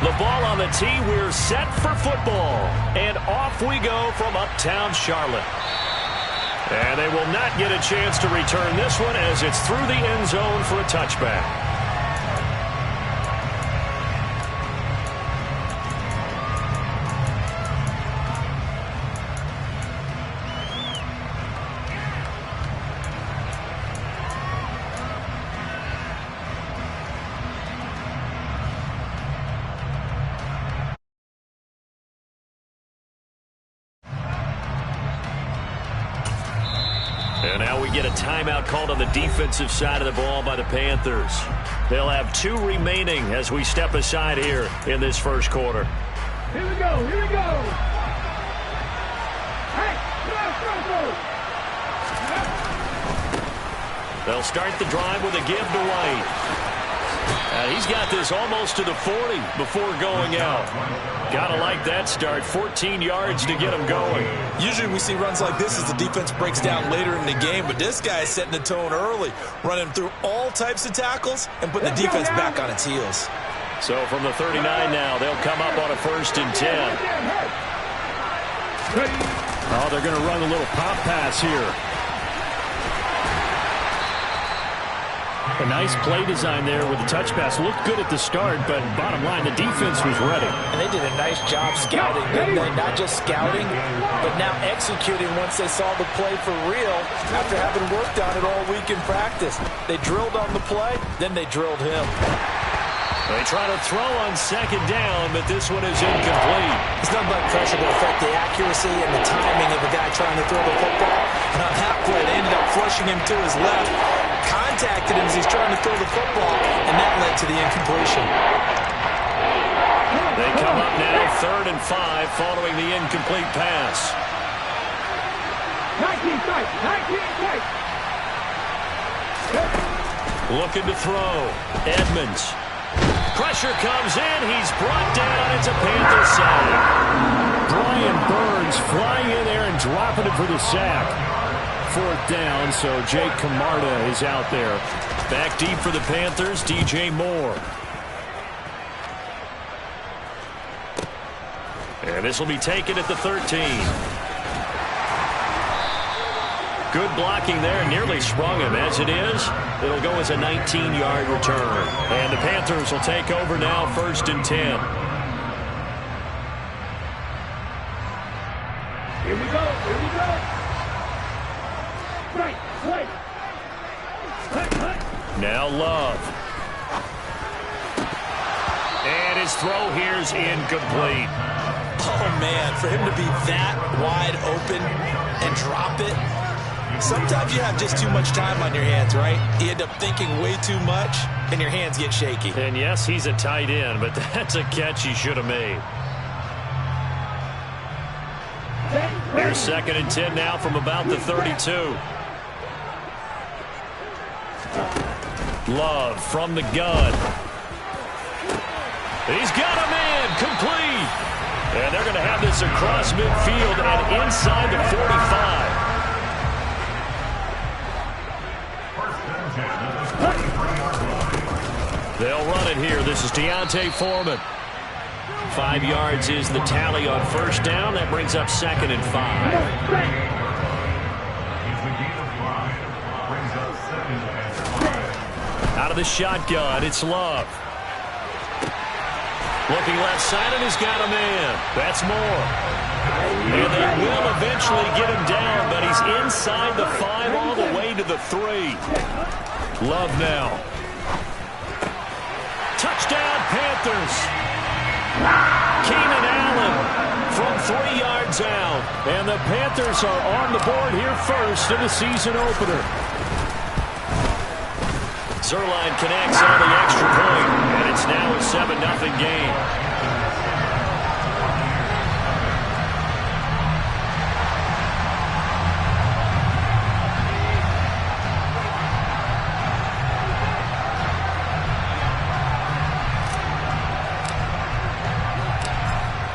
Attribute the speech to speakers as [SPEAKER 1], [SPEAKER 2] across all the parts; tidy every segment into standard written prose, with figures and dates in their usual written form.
[SPEAKER 1] The ball on the tee. We're set for football. And off we go from uptown Charlotte. And they will not get a chance to return this one as it's through the end zone for a touchback. And now we get a timeout called on the defensive side of the ball by the Panthers. They'll have 2 remaining as we step aside here in this first quarter.
[SPEAKER 2] Here we go, here we go. Hey, go.
[SPEAKER 1] They'll start the drive with a give to White. And he's got this almost to the 40 before going out. Gotta like that start. 14 yards to get him going.
[SPEAKER 3] Usually we see runs like this as the defense breaks down later in the game, but this guy is setting the tone early, running through all types of tackles and putting the defense back on its heels.
[SPEAKER 1] So from the 39 now, they'll come up on a 1st and 10. Oh, they're going to run a little pop pass here. A nice play design there with the touch pass. Looked good at the start, but bottom line, the defense was ready.
[SPEAKER 4] And they did a nice job scouting, didn't they? Not just scouting, but now executing once they saw the play for real after having worked on it all week in practice. They drilled on the play, then they drilled him.
[SPEAKER 1] They try to throw on 2nd down, but this one is incomplete.
[SPEAKER 4] It's not blood pressure to affect the accuracy and the timing of the guy trying to throw the football. And on that play, they ended up flushing him to his left, contacted him as he's trying to throw the football, and that led to the incompletion.
[SPEAKER 1] They come up now 3rd and 5 following the incomplete pass.
[SPEAKER 2] 19 tight, 19 tight.
[SPEAKER 1] Looking to throw. Edmonds. Pressure comes in. He's brought down. It's a Panther sack. Brian Burns flying in there and dropping it for the sack. 4th down, so Jake Camarda is out there. Back deep for the Panthers, DJ Moore. And this will be taken at the 13. Good blocking there, nearly sprung him. As it is, it'll go as a 19-yard return. And the Panthers will take over now, 1st and 10.
[SPEAKER 2] Here we go, here we go. Right, right.
[SPEAKER 1] Now Love. And his throw here's incomplete.
[SPEAKER 3] Oh, man, for him to be that wide open and drop it, sometimes you have just too much time on your hands, right? You end up thinking way too much, and your hands get shaky.
[SPEAKER 1] And yes, he's a tight end, but that's a catch he should have made. Here's 2nd and 10 now from about the 32. Love from the gun. He's got a man complete. And they're going to have this across midfield and inside the 45. They'll run it here. This is Deontay Foreman. 5 yards is the tally on 1st down. That brings up 2nd and 5. Out of the shotgun, it's Love. Looking left side, and he's got a man. That's Moore. And they will eventually get him down, but he's inside the 5 all the way to the 3. Love now. Touchdown, Panthers. Keenan Allen from 3 yards out. And the Panthers are on the board here first in the season opener. Zerline connects on the extra point, and it's now a 7-0 game.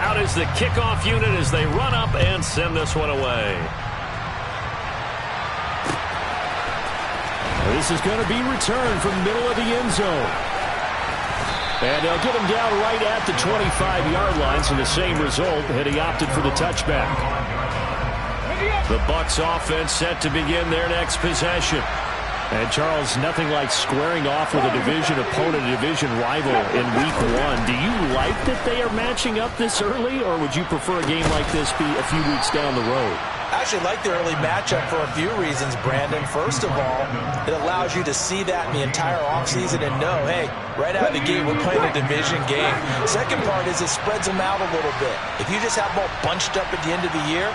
[SPEAKER 1] Out is the kickoff unit as they run up and send this one away. This is going to be returned from the middle of the end zone. And they'll get him down right at the 25-yard line, so the same result, had he opted for the touchback. The Bucs offense set to begin their next possession. And, Charles, nothing like squaring off with a division opponent, a division rival in Week 1. Do you like that they are matching up this early, or would you prefer a game like this be a few weeks down the road?
[SPEAKER 4] I actually like the early matchup for a few reasons, Brandon. First of all, it allows you to see that in the entire offseason and know, hey, right out of the gate, we're playing a division game. Second part is it spreads them out a little bit. If you just have them all bunched up at the end of the year,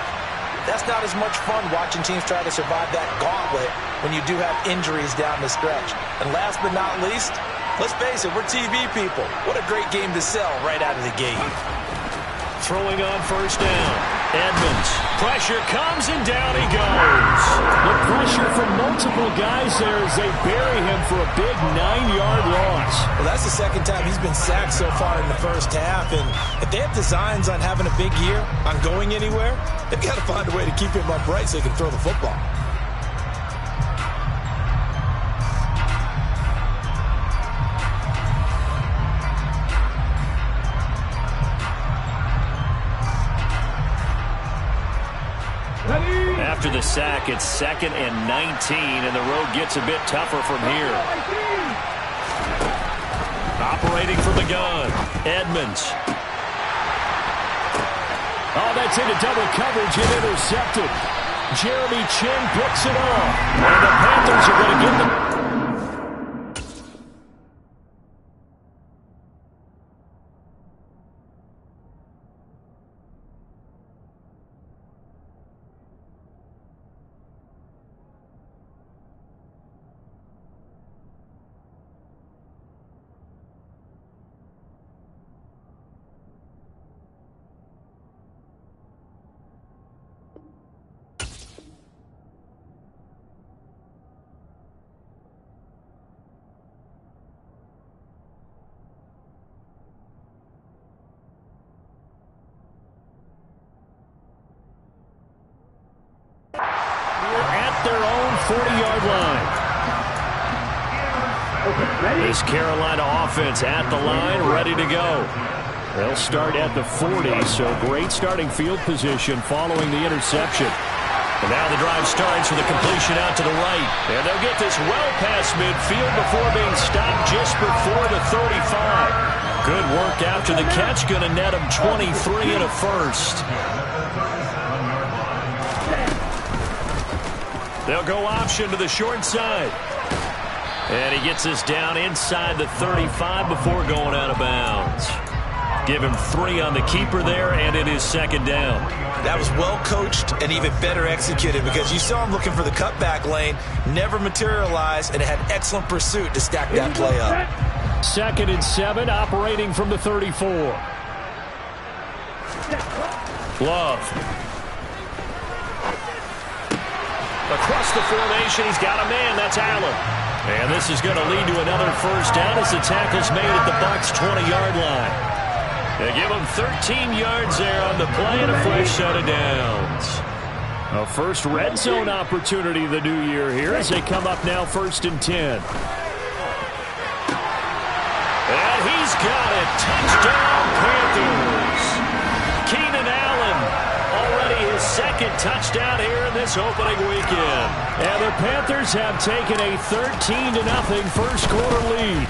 [SPEAKER 4] that's not as much fun watching teams try to survive that gauntlet when you do have injuries down the stretch. And last but not least, let's face it, we're TV people. What a great game to sell right out of the gate.
[SPEAKER 1] Throwing on first down. Edmonds. Pressure comes and down he goes. The pressure from multiple guys there as they bury him for a big 9-yard loss.
[SPEAKER 4] Well, that's the second time he's been sacked so far in the first half. And if they have designs on having a big year, on going anywhere, they've got to find a way to keep him upright so they can throw the football.
[SPEAKER 1] After the sack, it's 2nd and 19, and the road gets a bit tougher from here. Operating from the gun, Edmonds. Oh, that's into double coverage and intercepted. Jeremy Chin picks it off, and the Panthers are going to get the... their own 40-yard line. This Carolina offense at the line, ready to go. They'll start at the 40, so great starting field position following the interception. And now the drive starts with a completion out to the right. And they'll get this well past midfield before being stopped just before the 35. Good work after the catch, going to net him 23 and a first. They'll go option to the short side. And he gets us down inside the 35 before going out of bounds. Give him 3 on the keeper there, and it is 2nd down.
[SPEAKER 3] That was well coached and even better executed because you saw him looking for the cutback lane, never materialized, and had excellent pursuit to stack that play up.
[SPEAKER 1] 2nd and 7, operating from the 34. Love. Across the formation, he's got a man. That's Allen. And this is going to lead to another first down as the tackle's made at the Bucs' 20-yard line. They give him 13 yards there on the play and a fresh set of downs. A first red zone opportunity the new year here as they come up now 1st and 10. And he's got it. Touchdown, Panthers. Keenan Allen, already his 2nd touchdown here in this opening weekend. And the Panthers have taken a 13-0 first quarter lead.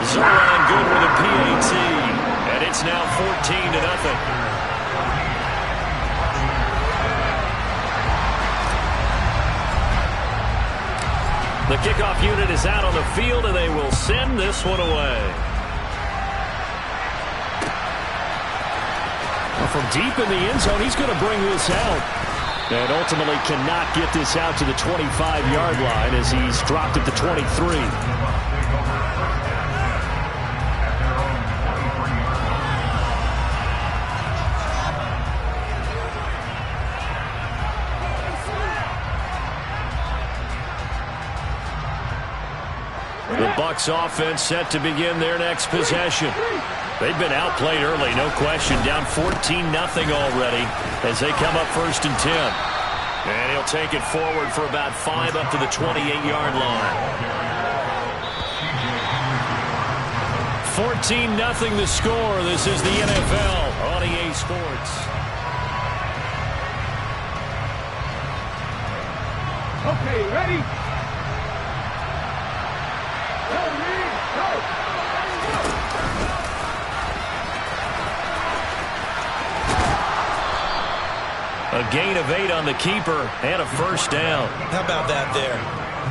[SPEAKER 1] Zoran good with a PAT, and it's now 14-0. The kickoff unit is out on the field, and they will send this one away. Well, from deep in the end zone, he's going to bring this out. And ultimately cannot get this out to the 25-yard line as he's dropped at the 23. The Bucs offense set to begin their next possession. They've been outplayed early, no question. Down 14-0 already as they come up 1st and 10. And he'll take it forward for about 5 up to the 28-yard line. 14-0 the score. This is the NFL on EA Sports.
[SPEAKER 2] Okay, ready?
[SPEAKER 1] A gain of 8 on the keeper and a first down.
[SPEAKER 3] How about that there?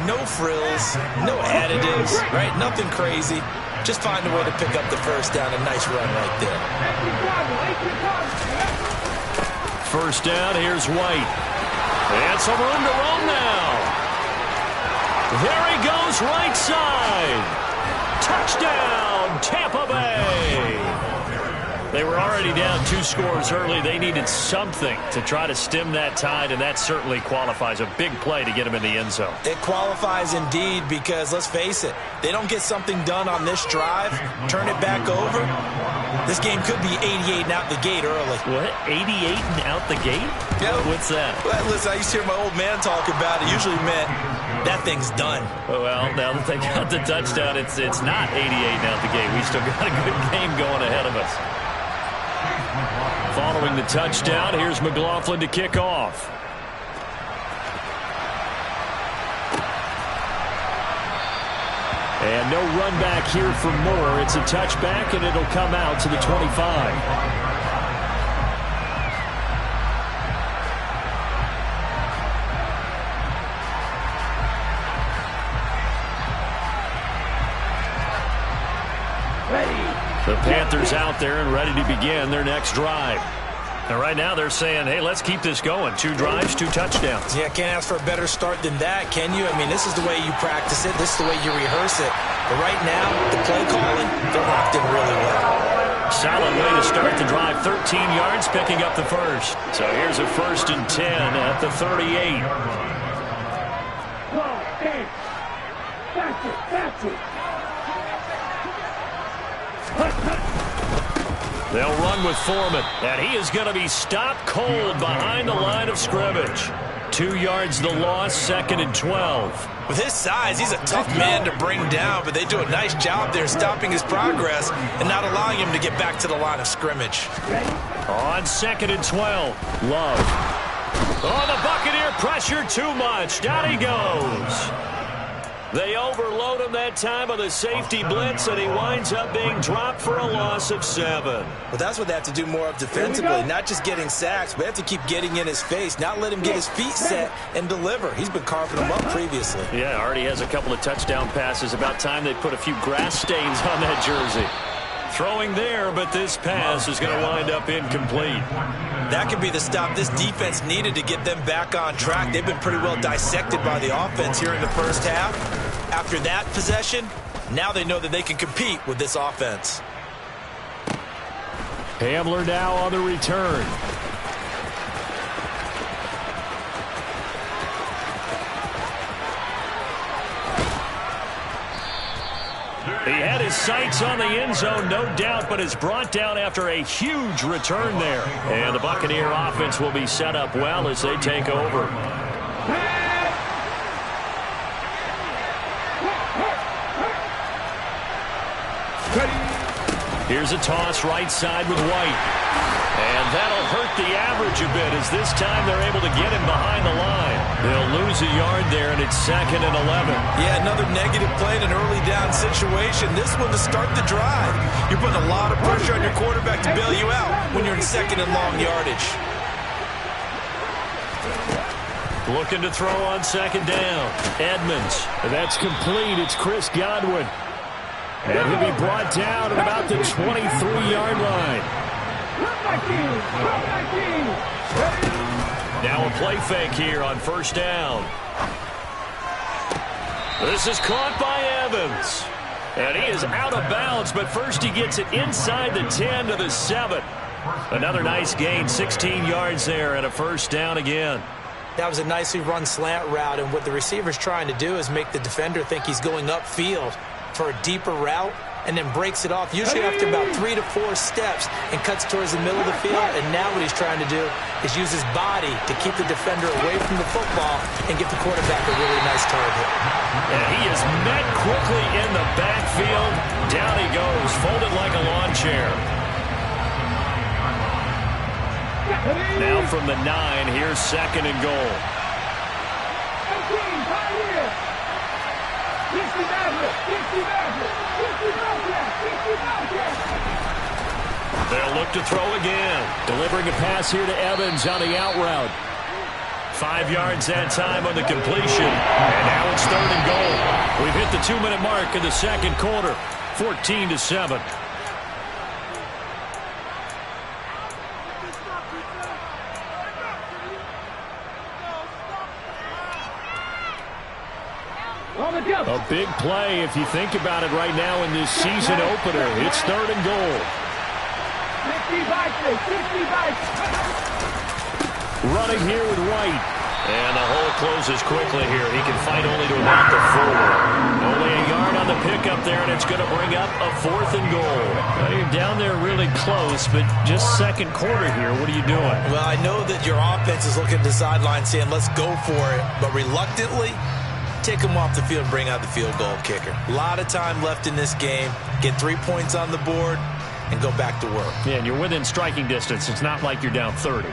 [SPEAKER 3] No frills, no additives, right? Nothing crazy. Just find a way to pick up the first down. A nice run right there.
[SPEAKER 1] First down, here's White. And some room to roam now. There he goes, right side. Touchdown, Tampa Bay. They were already down 2 scores early. They needed something to try to stem that tide, and that certainly qualifies. A big play to get them in the end zone.
[SPEAKER 3] It qualifies indeed because, let's face it, they don't get something done on this drive, turn it back over. This game could be 88 and out the gate early.
[SPEAKER 1] What? 88 and out the gate?
[SPEAKER 3] Yeah.
[SPEAKER 1] What's that?
[SPEAKER 3] Well, listen, I used to hear my old man talk about it. Usually meant that thing's done.
[SPEAKER 1] Well, now that they got the touchdown, it's not 88 and out the gate. We still got a good game going ahead of us. Following the touchdown, here's McLaughlin to kick off. And no run back here for Moore. It's a touchback, and it'll come out to the 25. The Panthers out there and ready to begin their next drive. And right now they're saying, hey, let's keep this going. 2 drives, 2 touchdowns.
[SPEAKER 3] Yeah, can't ask for a better start than that, can you? I mean, this is the way you practice it. This is the way you rehearse it. But right now, the play calling, they're locked in really well.
[SPEAKER 1] Solid way to start the drive. 13 yards, picking up the first. So here's a 1st and 10 at the 38.
[SPEAKER 2] That's it.
[SPEAKER 1] They'll run with Foreman, and he is going to be stopped cold behind the line of scrimmage. 2 yards the loss, 2nd and 12.
[SPEAKER 3] With his size, he's a tough man to bring down, but they do a nice job there stopping his progress and not allowing him to get back to the line of scrimmage.
[SPEAKER 1] On 2nd and 12, Love. Oh, the Buccaneer pressure too much. Down he goes. They overload him that time on the safety blitz, and he winds up being dropped for a loss of 7.
[SPEAKER 3] Well, that's what they have to do more of defensively, not just getting sacks, but they have to keep getting in his face, not let him get his feet set and deliver. He's been carving them up previously.
[SPEAKER 1] Yeah, already has a couple of touchdown passes. About time they put a few grass stains on that jersey. Throwing there, but this pass is going to wind up incomplete.
[SPEAKER 3] That could be the stop this defense needed to get them back on track. They've been pretty well dissected by the offense here in the first half. After that possession, now they know that they can compete with this offense.
[SPEAKER 1] Hamler now on the return. He had his sights on the end zone, no doubt, but is brought down after a huge return there. And the Buccaneer offense will be set up well as they take over. Here's a toss right side with White. And that'll hurt the average a bit as this time they're able to get him behind the line. They'll lose a yard there, and it's 2nd and 11.
[SPEAKER 3] Yeah, another negative play in an early down situation. This one to start the drive. You're putting a lot of pressure on your quarterback to bail you out when you're in 2nd and long yardage.
[SPEAKER 1] Looking to throw on 2nd down. Edmonds. That's complete. It's Chris Godwin. And he'll be brought down at about the 23-yard line. Now a play fake here on 1st down. This is caught by Evans. And he is out of bounds, but first he gets it inside the 10 to the 7. Another nice gain, 16 yards there, and a 1st down again.
[SPEAKER 3] That was a nicely run slant route, and what the receiver's trying to do is make the defender think he's going upfield for a deeper route. and then breaks it off, usually after about 3 to 4 steps, and cuts towards the middle of the field. And now what he's trying to do is use his body to keep the defender away from the football and get the quarterback a really nice target.
[SPEAKER 1] And he is met quickly in the backfield. Down he goes, folded like a lawn chair. Now from the 9, here's 2nd and goal. They'll look to throw again. Delivering a pass here to Evans on the out route. 5 yards that time on the completion. And now it's 3rd and goal. We've hit the 2-minute mark in the second quarter. 14-7. A big play if you think about it right now in this season opener. It's 3rd and goal. Running here with White. And the hole closes quickly here. He can fight only to about the 4. Only a yard on the pickup there, and it's going to bring up a 4th and goal. Well, you're down there really close, but just second quarter here. What are you doing?
[SPEAKER 3] Well, I know that your offense is looking at the sideline saying, let's go for it. But reluctantly, take him off the field and bring out the field goal kicker. A lot of time left in this game. Get 3 points on the board and go back to work.
[SPEAKER 1] Yeah, and you're within striking distance. It's not like you're down 30.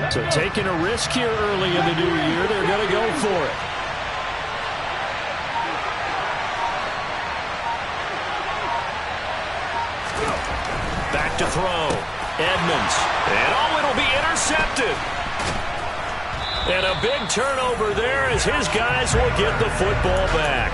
[SPEAKER 1] So taking a risk here early in the new year. They're going to go for it. Back to throw. Edmonds. And oh, it'll be intercepted. And a big turnover there as his guys will get the football back.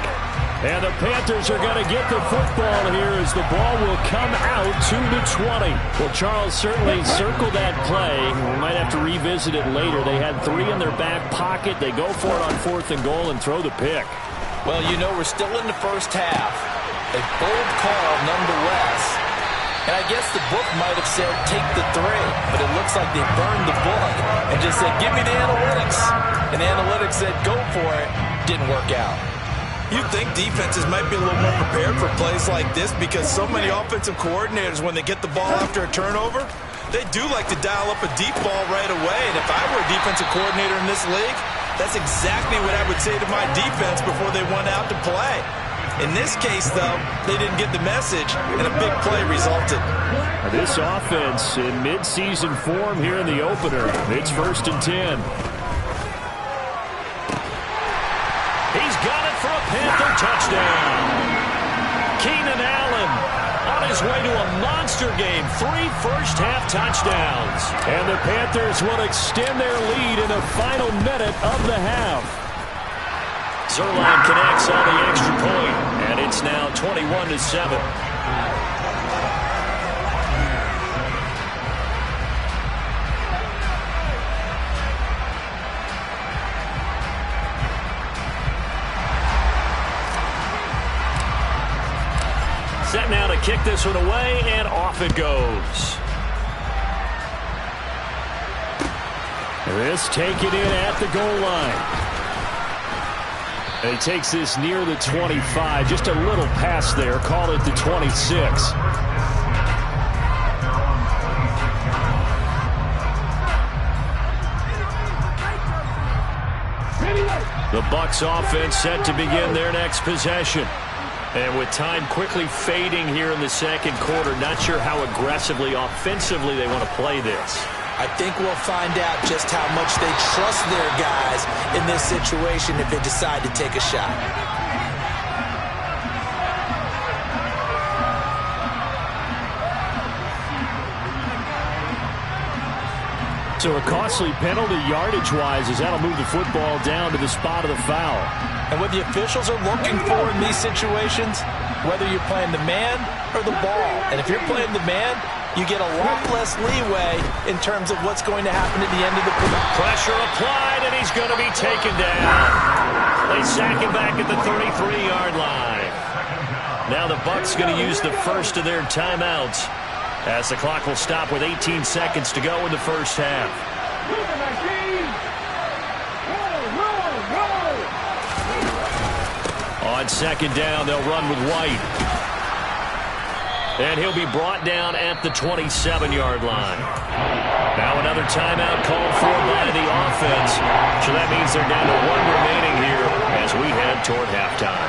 [SPEAKER 1] And the Panthers are going to get the football here as the ball will come out to the 20. Well, Charles, certainly circled that play. We might have to revisit it later. They had 3 in their back pocket. They go for it on 4th and goal and throw the pick.
[SPEAKER 4] Well, you know, we're still in the first half. A bold call nonetheless. And I guess the book might have said take the 3, but it looks like they burned the book and just said, give me the analytics. And the analytics said, go for it. Didn't work out.
[SPEAKER 3] You'd think defenses might be a little more prepared for plays like this because so many offensive coordinators, when they get the ball after a turnover, they do like to dial up a deep ball right away. And if I were a defensive coordinator in this league, that's exactly what I would say to my defense before they went out to play. In this case, though, they didn't get the message, and a big play resulted.
[SPEAKER 1] This offense in midseason form here in the opener. It's 1st and 10. He's got it for a Panther touchdown. Keenan Allen on his way to a monster game. 3 first-half touchdowns. And the Panthers will extend their lead in the final minute of the half. Zerline connects on the extra point, and it's now 21-7. Set now to kick this one away, and off it goes. This taken in at the goal line. And he takes this near the 25. Just a little pass there. Call it the 26. The Bucs offense set to begin their next possession. And with time quickly fading here in the second quarter, not sure how aggressively, offensively they want to play this.
[SPEAKER 3] I think we'll find out just how much they trust their guys in this situation if they decide to take a shot.
[SPEAKER 1] So a costly penalty yardage-wise as that'll move the football down to the spot of the foul.
[SPEAKER 4] And what the officials are looking for in these situations, whether you're playing the man or the ball. And if you're playing the man, you get a lot less leeway in terms of what's going to happen at the end of the play.
[SPEAKER 1] Pressure applied, and he's going to be taken down. They sack him back at the 33-yard line. Now the Bucs going to use the first of their timeouts as the clock will stop with 18 seconds to go in the first half. On second down, they'll run with White. And he'll be brought down at the 27-yard line. Now another timeout called for by the offense. So that means they're down to 1 remaining here as we head toward halftime.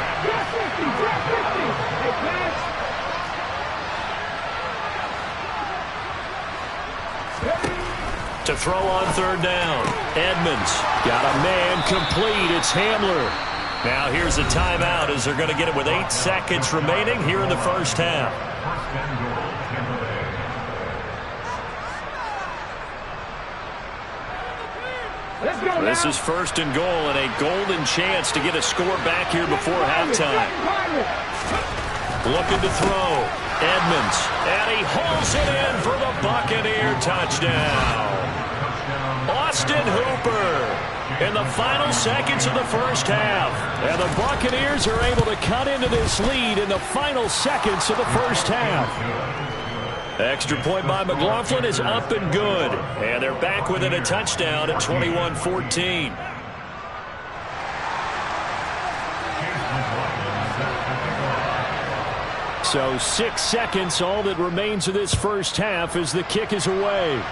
[SPEAKER 1] To throw on third down, Edmonds got a man complete. It's Hamler. Now here's a timeout as they're going to get it with 8 seconds remaining here in the first half. This is first and goal and a golden chance to get a score back here before halftime. Looking to throw. Edmonds. And he hauls it in for the Buccaneer touchdown. Austin Hooper in the final seconds of the first half. And the Buccaneers are able to cut into this lead in the final seconds of the first half. Extra point by McLaughlin is up and good. And they're back within a touchdown at 21-14. So 6 seconds, all that remains of this first half as the kick is away.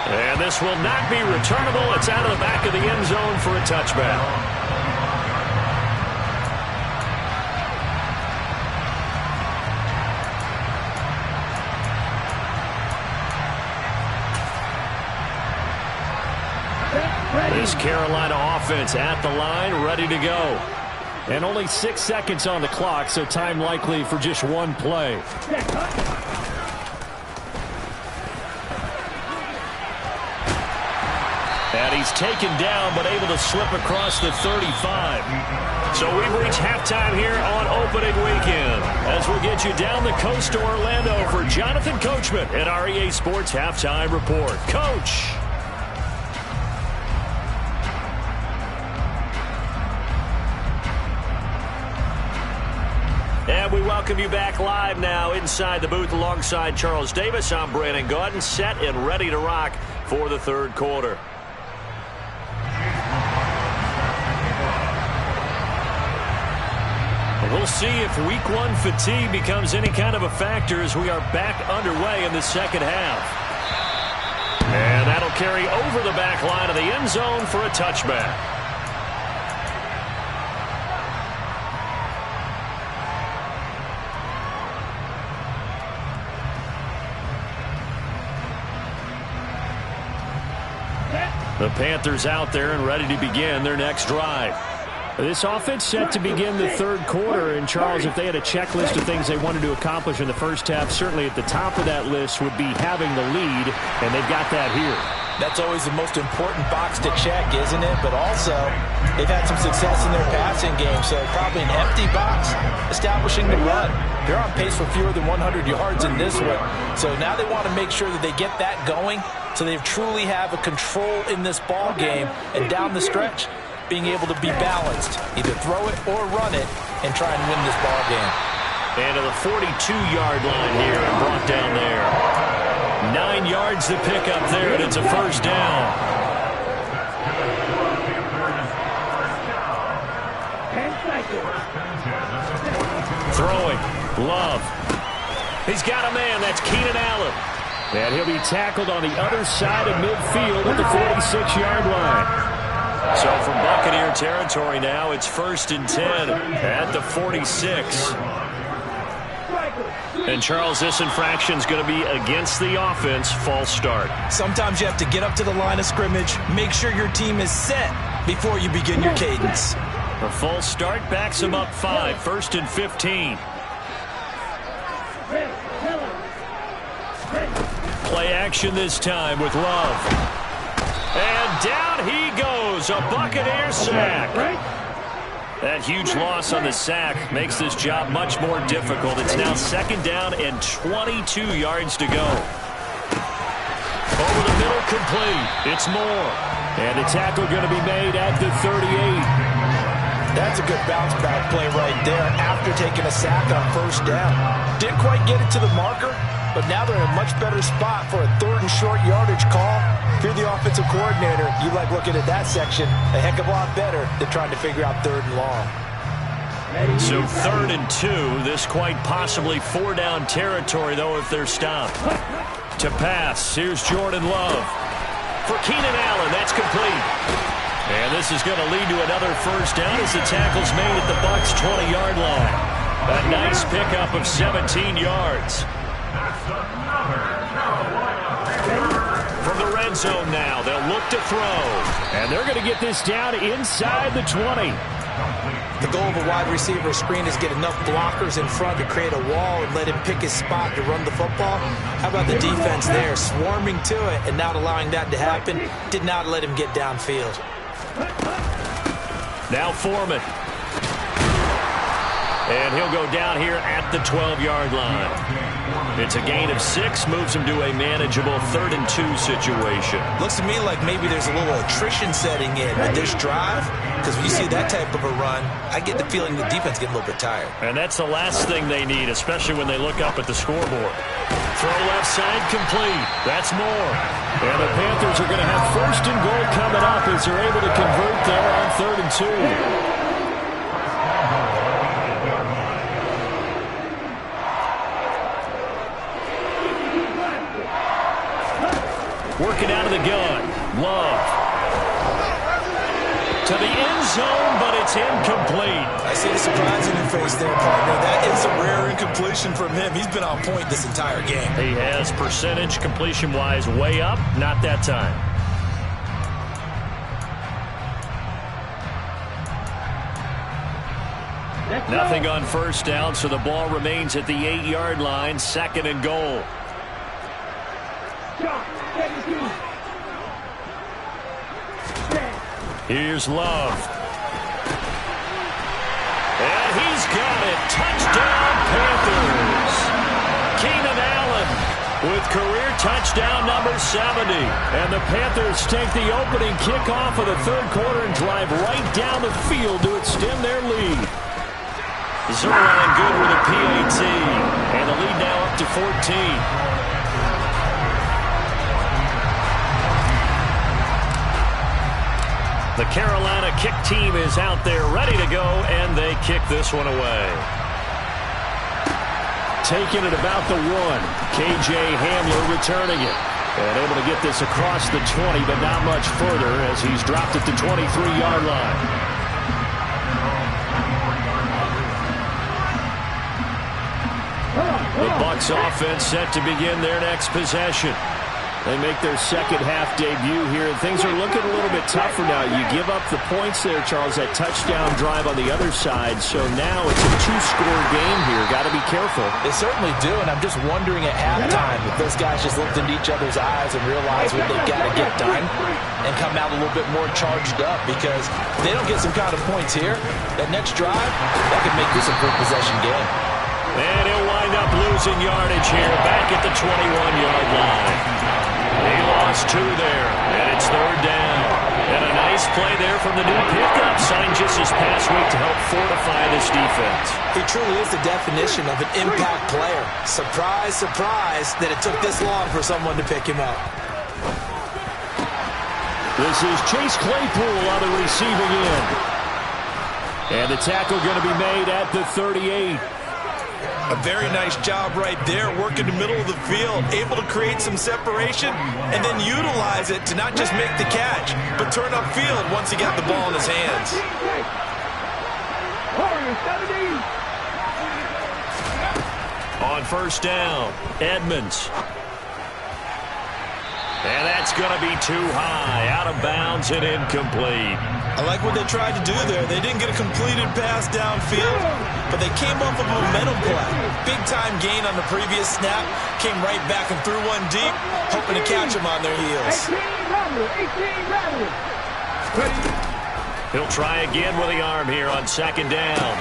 [SPEAKER 1] And this will not be returnable. It's out of the back of the end zone for a touchback. This Carolina offense at the line, ready to go. And only 6 seconds on the clock, so time likely for just one play. And he's taken down, but able to slip across the 35. So we've reached halftime here on opening weekend, as we'll get you down the coast to Orlando for Jonathan Coachman at our EA Sports Halftime Report. Coach. And we welcome you back live now inside the booth alongside Charles Davis. I'm Brandon Gaudin, set and ready to rock for the third quarter. We'll see if week 1 fatigue becomes any kind of a factor as we are back underway in the second half. And that'll carry over the back line of the end zone for a touchback. The Panthers out there and ready to begin their next drive. This offense set to begin the third quarter. And, Charles, if they had a checklist of things they wanted to accomplish in the first half, certainly at the top of that list would be having the lead, and they've got that here.
[SPEAKER 4] That's always the most important box to check, isn't it? But also, they've had some success in their passing game, so probably an empty box establishing the run. They're on pace for fewer than 100 yards in this one. So now they want to make sure that they get that going so they truly have a control in this ball game, and down the stretch, being able to be balanced, either throw it or run it, and try and win this ball game.
[SPEAKER 1] And to the 42-yard line here and brought down there. 9 yards to pick up there, and it's a first down. Throwing, Love. He's got a man, that's Keenan Allen. And he'll be tackled on the other side of midfield at the 46-yard line. So from Buccaneer territory now, it's 1st and 10 at the 46. And, Charles, this infraction's going to be against the offense. False start.
[SPEAKER 3] Sometimes you have to get up to the line of scrimmage, make sure your team is set before you begin your cadence.
[SPEAKER 1] A false start backs him up 5, 1st and 15. Play action this time with Love. And down he goes. A Buccaneer sack. That huge loss on the sack makes this job much more difficult. It's now 2nd down and 22 yards to go. Over the middle, complete. It's Moore. And the tackle going to be made at the 38.
[SPEAKER 4] That's a good bounce back play right there after taking a sack on 1st down. Didn't quite get it to the marker, But now they're in a much better spot for a 3rd and short yardage call. If you're the offensive coordinator, you like looking at that section a heck of a lot better than trying to figure out 3rd and long.
[SPEAKER 1] So 3rd and 2. This quite possibly 4-down territory, though, if they're stopped. To pass, here's Jordan Love. For Keenan Allen, that's complete. And this is going to lead to another 1st down as the tackle's made at the Bucs' 20-yard line. A nice pickup of 17 yards. From the red zone now, they'll look to throw. And they're going to get this down inside the 20.
[SPEAKER 4] The goal of a wide receiver screen is get enough blockers in front to create a wall and let him pick his spot to run the football. How about the defense there, swarming to it and not allowing that to happen? Did not let him get downfield.
[SPEAKER 1] Now Foreman. And he'll go down here at the 12-yard line. It's a gain of 6, moves him to a manageable 3rd and 2 situation.
[SPEAKER 3] Looks to me like maybe there's a little attrition setting in with this drive, because when you see that type of a run, I get the feeling the defense getting a little bit tired.
[SPEAKER 1] And that's the last thing they need, especially when they look up at the scoreboard. Throw left side complete. That's more. And the Panthers are going to have 1st and goal coming up as they're able to convert there on 3rd and 2. Working out of the gun. Love. To the end zone, but it's incomplete.
[SPEAKER 3] I see the surprise in your face there, partner. That is a rare incompletion from him. He's been on point this entire game.
[SPEAKER 1] He has percentage completion-wise way up. Not that time. Nothing on 1st down, so the ball remains at the 8-yard line. 2nd and goal. Here's Love. And he's got it. Touchdown, Panthers. Keenan Allen with career touchdown number 70. And the Panthers take the opening kickoff of the 3rd quarter and drive right down the field to extend their lead. Zerline good with a PAT. And the lead now up to 14. The Carolina kick team is out there ready to go, and they kick this one away. Taking it about the 1. K.J. Hamler returning it. And able to get this across the 20, but not much further as he's dropped at the 23-yard line. The Bucs offense set to begin their next possession. They make their 2nd half debut here, and things are looking a little bit tougher now. You give up the points there, Charles, that touchdown drive on the other side. So now it's a 2-score game here. Got to be careful.
[SPEAKER 4] They certainly do, and I'm just wondering at halftime if those guys just looked into each other's eyes and realized what they've got to get done and come out a little bit more charged up, because if they don't get some kind of points here, that next drive, that could make this a good possession game.
[SPEAKER 1] And he'll wind up losing yardage here back at the 21-yard line. He lost 2 there, and it's 3rd down. And a nice play there from the new pickup, signed just this past week to help fortify this defense.
[SPEAKER 4] He truly is the definition of an impact player. Surprise, surprise that it took this long for someone to pick him up.
[SPEAKER 1] This is Chase Claypool on the receiving end. And the tackle going to be made at the 38.
[SPEAKER 3] A very nice job right there, working the middle of the field, able to create some separation and then utilize it to not just make the catch, but turn upfield once he got the ball in his hands.
[SPEAKER 1] On 1st down, Edmonds. And that's going to be too high, out of bounds and incomplete.
[SPEAKER 3] I like what they tried to do there. They didn't get a completed pass downfield, but they came off of a momentum play. Big-time gain on the previous snap, came right back and threw one deep, hoping to catch them on their heels.
[SPEAKER 1] He'll try again with the arm here on 2nd down.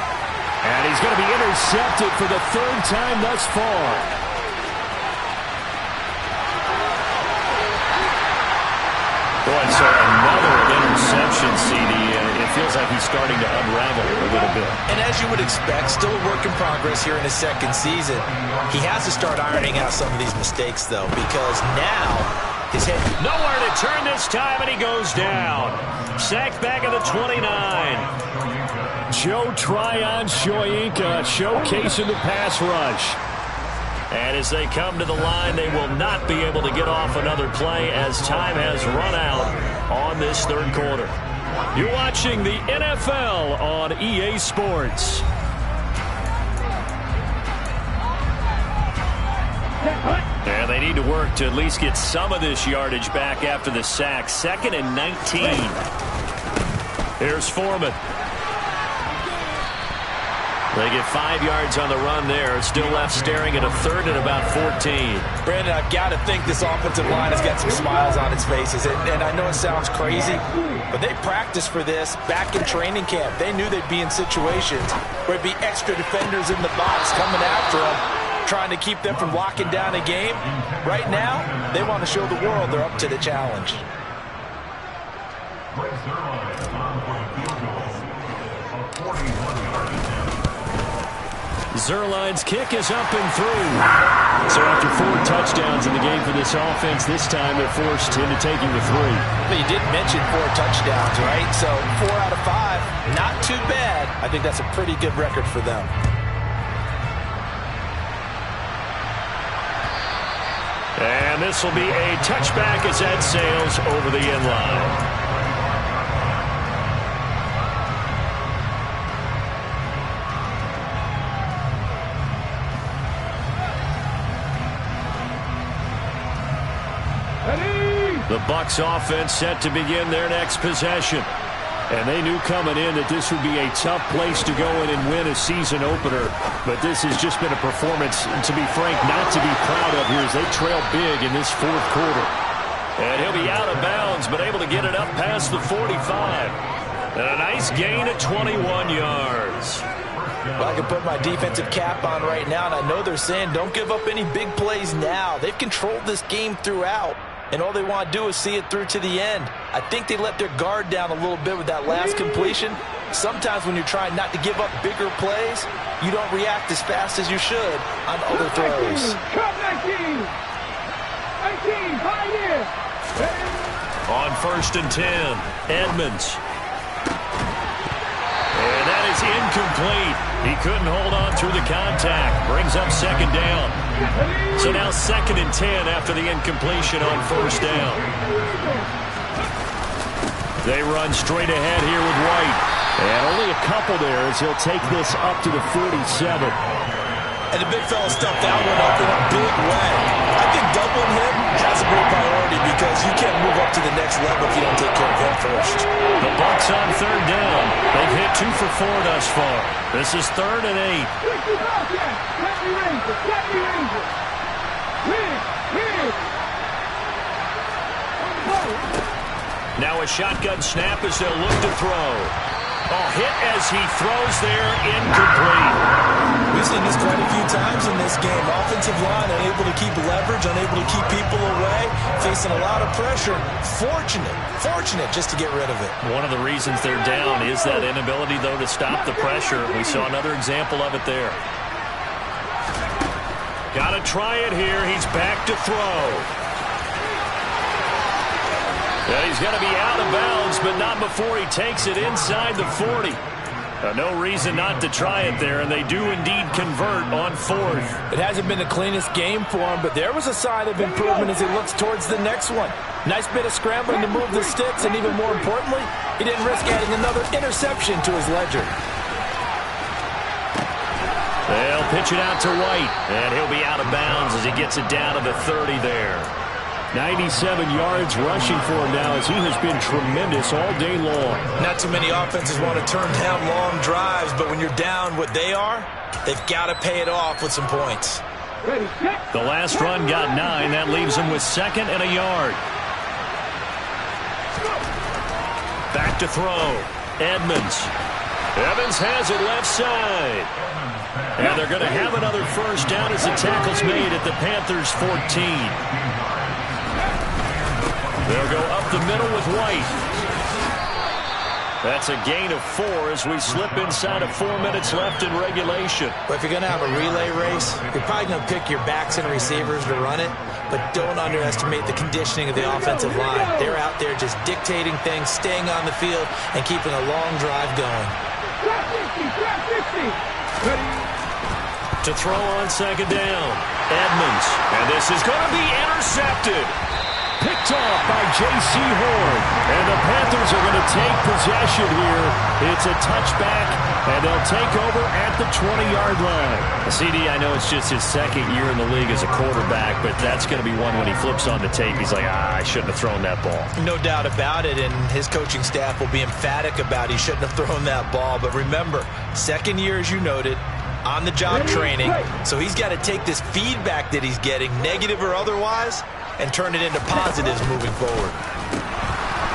[SPEAKER 1] And he's going to be intercepted for the 3rd time thus far. Boy, so another interception, CD. If feels like he's starting to unravel a little bit.
[SPEAKER 3] And as you would expect, still a work in progress here in his second season. He has to start ironing out some of these mistakes, though, because now his head...
[SPEAKER 1] Nowhere to turn this time, and he goes down. Sacked back at the 29. Joe Tryon-Shoyinka showcasing the pass rush. And as they come to the line, they will not be able to get off another play as time has run out on this third quarter. You're watching the NFL on EA Sports. And they need to work to at least get some of this yardage back after the sack. 2nd and 19. Here's Foreman. They get 5 yards on the run there. Still left staring at a 3rd and about 14.
[SPEAKER 3] Brandon, I've got to think this offensive line has got some smiles on its faces. And I know it sounds crazy, but they practiced for this back in training camp. They knew they'd be in situations where there'd be extra defenders in the box coming after them, trying to keep them from locking down a game. Right now, they want to show the world they're up to the challenge.
[SPEAKER 1] Zerline's kick is up and through. So after 4 touchdowns in the game for this offense, this time they're forced into taking the 3.
[SPEAKER 3] But you did mention 4 touchdowns, right? So 4 out of 5, not too bad. I think that's a pretty good record for them.
[SPEAKER 1] And this will be a touchback as that sails over the end line. The Bucs offense set to begin their next possession. And they knew coming in that this would be a tough place to go in and win a season opener. But this has just been a performance, to be frank, not to be proud of here as they trail big in this 4th quarter. And he'll be out of bounds, but able to get it up past the 45. And a nice gain of 21 yards.
[SPEAKER 3] Well, I can put my defensive cap on right now, and I know they're saying don't give up any big plays now. They've controlled this game throughout. And all they want to do is see it through to the end. I think they let their guard down a little bit with that last completion. Sometimes when you're trying not to give up bigger plays, you don't react as fast as you should on other throws.
[SPEAKER 1] On 1st and 10, Edmonds. And that is incomplete. He couldn't hold on through the contact. Brings up 2nd down. So now 2nd and 10 after the incompletion on 1st down. They run straight ahead here with White. And only a couple there as he'll take this up to the 47.
[SPEAKER 3] And the big fella stuffed that one up in a big way. I think doubling him has a great priority because you can't move up to the next level if you don't take care of him first.
[SPEAKER 1] The Bucs on 3rd down. They've hit 2 for 4 thus far. This is 3rd and 8. Now a shotgun snap as they'll look to throw. Oh, hit as he throws there, incomplete.
[SPEAKER 3] We've seen this quite a few times in this game. Offensive line unable to keep leverage, unable to keep people away, facing a lot of pressure. Fortunate just to get rid of it.
[SPEAKER 1] One of the reasons they're down is that inability, though, to stop the pressure. We saw another example of it there. Got to try it here. He's back to throw. And he's going to be out of bounds, but not before he takes it inside the 40. No reason not to try it there, and they do indeed convert on 4th.
[SPEAKER 3] It hasn't been the cleanest game for him, but there was a sign of improvement as he looks towards the next one. Nice bit of scrambling to move the sticks, and even more importantly, he didn't risk adding another interception to his ledger.
[SPEAKER 1] They'll pitch it out to White, and he'll be out of bounds as he gets it down to the 30 there. 97 yards rushing for him now as he has been tremendous all day long.
[SPEAKER 3] Not too many offenses want to turn down long drives, but when you're down what they are, they've got to pay it off with some points.
[SPEAKER 1] The last run got 9. That leaves him with 2nd and a yard. Back to throw. Edmonds. Evans has it left side. And they're going to have another 1st down as the tackle's made at the Panthers' 14. They'll go up the middle with White. That's a gain of 4 as we slip inside of 4 minutes left in regulation.
[SPEAKER 3] But if you're going to have a relay race, you're probably going to pick your backs and receivers to run it, but don't underestimate the conditioning of the offensive line. They're out there just dictating things, staying on the field, and keeping a long drive going.
[SPEAKER 1] To throw on second down, Edmonds. And this is going to be intercepted. Picked off by J.C. Horn. And the Panthers are going to take possession here. It's a touchback, and they'll take over at the 20-yard line. CD, I know it's just his second year in the league as a quarterback, but that's going to be one when he flips on the tape. He's like, I shouldn't have thrown that ball.
[SPEAKER 3] No doubt about it, and his coaching staff will be emphatic about he shouldn't have thrown that ball. But remember, second year, as you noted, on-the-job training, so he's got to take this feedback that he's getting, negative or otherwise, and turn it into positives moving forward.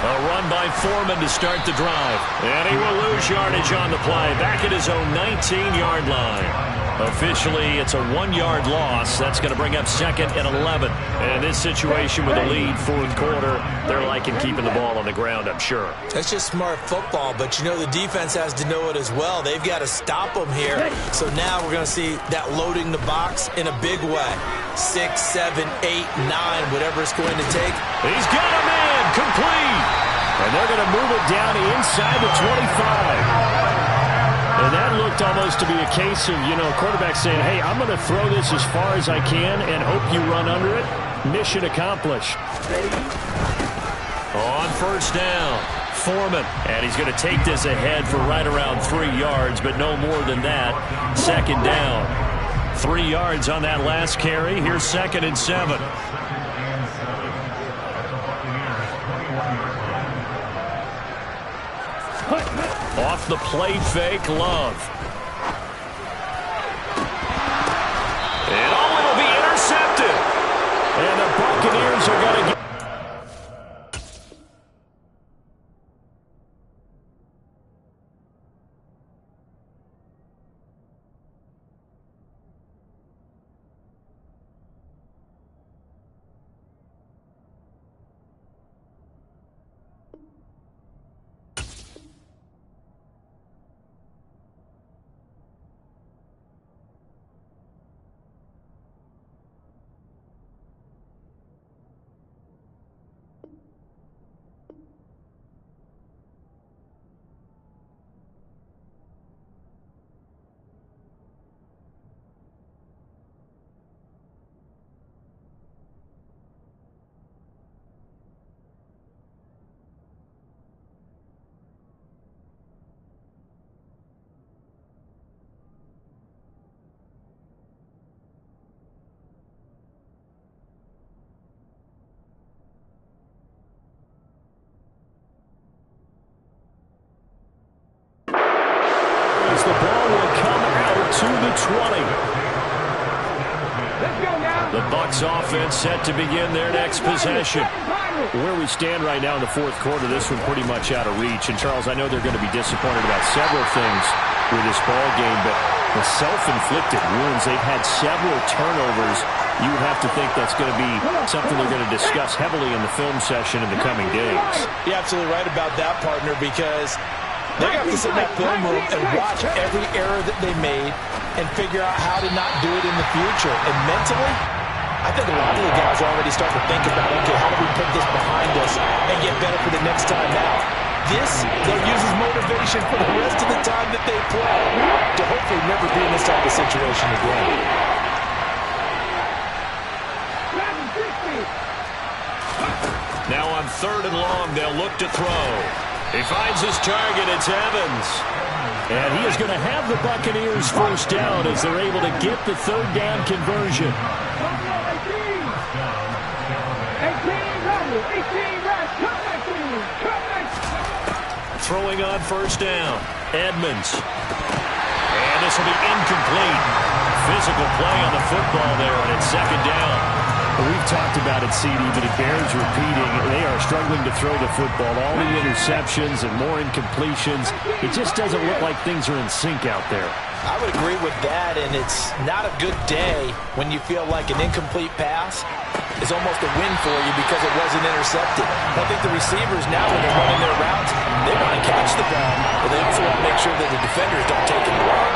[SPEAKER 1] A run by Foreman to start the drive. And he will lose yardage on the play. Back at his own 19-yard line. Officially, it's a 1-yard loss. That's going to bring up second and 11. And in this situation with a lead, fourth quarter, they're liking keeping the ball on the ground, I'm sure.
[SPEAKER 3] That's just smart football, but you know the defense has to know it as well. They've got to stop them here. So now we're going to see that loading the box in a big way. 6, 7, 8, 9, whatever it's going to take.
[SPEAKER 1] He's got a man complete. And they're going to move it down inside the 25. And that looked almost to be a case of, quarterback saying, hey, I'm going to throw this as far as I can and hope you run under it. Mission accomplished. On first down, Foreman. And he's going to take this ahead for right around 3 yards, but no more than that. Second down. 3 yards on that last carry. Here's second and 7. Off the play fake, Love. And it'll be intercepted. And the Buccaneers are going to get... The ball will come out to the 20.
[SPEAKER 2] Let's go now.
[SPEAKER 1] The Bucs offense set to begin their next possession. Where we stand right now in the fourth quarter, this one pretty much out of reach. And, Charles, I know they're going to be disappointed about several things with this ball game, but the self-inflicted wounds, they've had several turnovers. You would have to think that's going to be something they're going to discuss heavily in the film session in the coming days.
[SPEAKER 3] You're absolutely right about that, partner, because they're going to have to sit in that film room and watch every error that they made and figure out how to not do it in the future. And mentally, I think a lot of the guys are already starting to think about, okay, how do we put this behind us and get better for the next time out? This, they'll use as motivation for the rest of the time that they play to hopefully never be in this type of situation again.
[SPEAKER 1] Now on third and long, they'll look to throw. He finds his target. It's Evans. And he is going to have the Buccaneers first down as they're able to get the third down conversion.
[SPEAKER 2] 18 rush.
[SPEAKER 1] Throwing on first down. Edmonds. And this will be incomplete. Physical play on the football there, and it's second down. We've talked about it, CD, but it bears repeating. They are struggling to throw the football. All the interceptions and more incompletions. It just doesn't look like things are in sync out there.
[SPEAKER 4] I would agree with that, and it's not a good day when you feel like an incomplete pass is almost a win for you because it wasn't intercepted. I think the receivers now, when they're running their routes, they want to catch the ball, but they also want to make sure that the defenders don't take it away.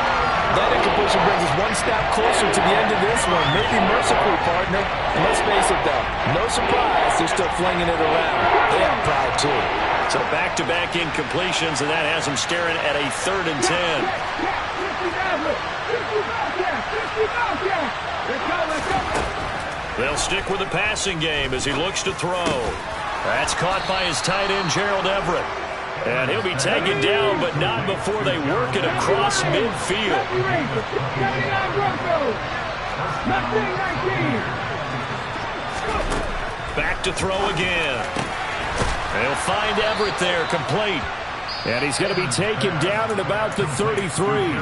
[SPEAKER 4] That incompletion brings us one step closer to the end of this one. Maybe mercifully, partner. And let's face it, though, no surprise, they're still flinging it around. They have pride, too.
[SPEAKER 1] So back-to-back incompletions, and that has them staring at a 3rd and 10. They'll stick with the passing game as he looks to throw. That's caught by his tight end, Gerald Everett. And he'll be taken down, but not before they work it across midfield. Back to throw again. They'll find Everett there, complete. And he's going to be taken down at about the 33.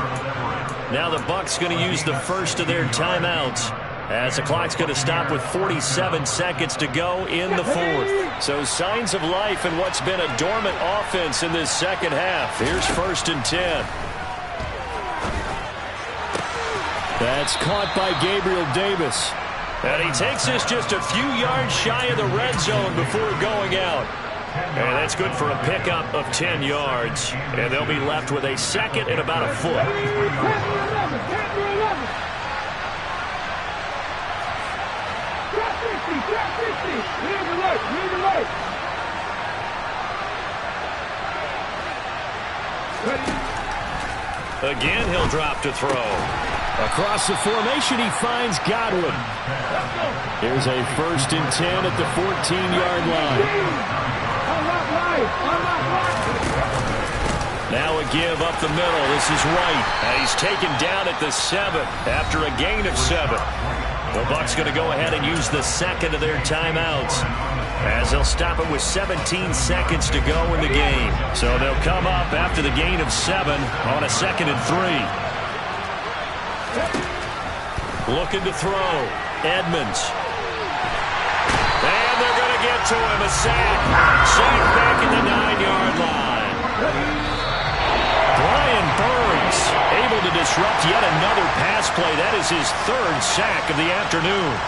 [SPEAKER 1] Now the Bucs going to use the first of their timeouts, as the clock's going to stop with 47 seconds to go in the 4th. So signs of life in what's been a dormant offense in this second half. Here's 1st and 10. That's caught by Gabriel Davis. And he takes this just a few yards shy of the red zone before going out. And that's good for a pickup of 10 yards. And they'll be left with a 2nd and about a foot. Again, he'll drop to throw. Across the formation, he finds Godwin. Here's a 1st and 10 at the 14-yard line. Now a give up the middle. This is White. And he's taken down at the 7 after a gain of 7. The Bucs going to go ahead and use the 2nd of their timeouts, as they'll stop it with 17 seconds to go in the game. So they'll come up after the gain of 7 on a 2nd and 3. Looking to throw. Edmonds. And they're going to get to him. A sack. Sack back at the 9-yard line. Brian Burns able to disrupt yet another pass play. That is his 3rd sack of the afternoon.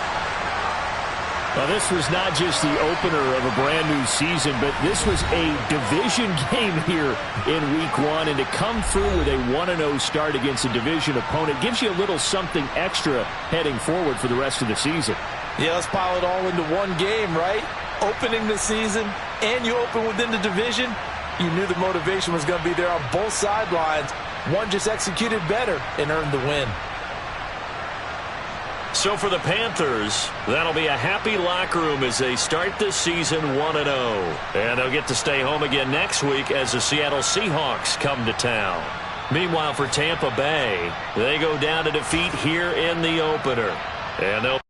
[SPEAKER 1] Well, this was not just the opener of a brand new season, but this was a division game here in week 1. And to come through with a 1-0 start against a division opponent gives you a little something extra heading forward for the rest of the season.
[SPEAKER 4] Yeah, let's pile it all into one game, right? Opening the season, and you open within the division. You knew the motivation was going to be there on both sidelines. One just executed better and earned the win.
[SPEAKER 1] So for the Panthers, that'll be a happy locker room as they start this season 1-0. And they'll get to stay home again next week as the Seattle Seahawks come to town. Meanwhile, for Tampa Bay, they go down to defeat here in the opener. And they'll